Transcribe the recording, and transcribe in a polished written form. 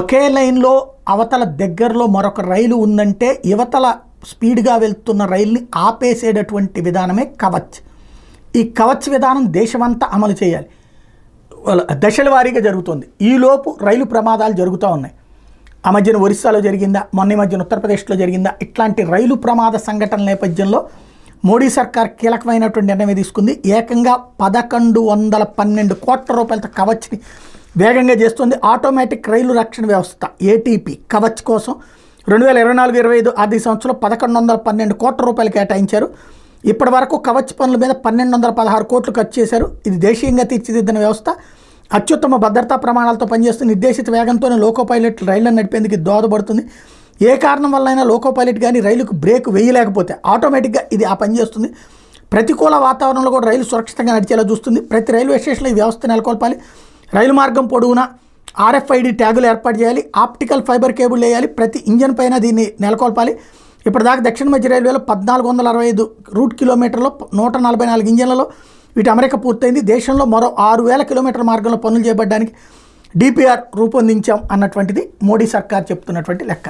ఒకే లైన్లో అవతల దగ్గరలో మరొక రైలు ఉందంటే యువతల స్పీడ్గా వెళ్తున్న రైల్ని ఆపేసేటటువంటి విధానమే కవచ్. ఈ కవచ్ విధానం దేశమంతా అమలు చేయాలి. దశల వారీగా జరుగుతుంది. ఈలోపు రైలు ప్రమాదాలు జరుగుతూ ఉన్నాయి. ఆ మధ్యన ఒరిస్సాలో జరిగిందా, మొన్న మధ్యన ఉత్తరప్రదేశ్లో జరిగిందా, ఇట్లాంటి రైలు ప్రమాద సంఘటనల నేపథ్యంలో మోడీ సర్కార్ కీలకమైనటువంటి నిర్ణయం తీసుకుంది. ఏకంగా 1112 కోట్ల రూపాయలతో కవచ్ని వేగంగా చేస్తుంది. ఆటోమేటిక్ రైలు రక్షణ వ్యవస్థ ఏటీపీ కవచ్ కోసం 2024-25 ఆర్థిక సంవత్సరంలో 1112 కోట్ల రూపాయలు కేటాయించారు. ఇప్పటి వరకు కవచ్ పనుల మీద 1216 కోట్లు ఖర్చు చేశారు. ఇది దేశీయంగా తీర్చిదిద్దిన వ్యవస్థ. అత్యుత్తమ భద్రతా ప్రమాణాలతో పనిచేస్తూ నిర్దేశిత వేగంతోనే లోకో పైలట్ రైళ్లను నడిపేందుకు దోహదపడుతుంది. ఏ కారణం వల్లైనా లోకో పైలట్ కానీ రైలుకు బ్రేక్ వేయలేకపోతే ఆటోమేటిక్గా ఇది ఆ పని చేస్తుంది. ప్రతికూల వాతావరణంలో కూడా రైలు సురక్షితంగా నడిచేలా చూస్తుంది. ప్రతి రైల్వే స్టేషన్లో ఈ వ్యవస్థ నెలకొల్పాలి. రైలు మార్గం పొడవునా RFID ట్యాగులు ఏర్పాటు చేయాలి. ఆప్టికల్ ఫైబర్ కేబుల్ వేయాలి. ప్రతి ఇంజన్ పైన దీన్ని నెలకొల్పాలి. ఇప్పటిదాకా దక్షిణ మధ్య రైల్వేలో 1465 రూట్ కిలోమీటర్లో 144 ఇంజన్లలో వీటి అమరిక పూర్తయింది. దేశంలో మరో 6000 కిలోమీటర్ల మార్గంలో పనులు చేపట్టడానికి DPR రూపొందించాం అన్నటువంటిది మోడీ సర్కార్ చెప్తున్నటువంటి లెక్క.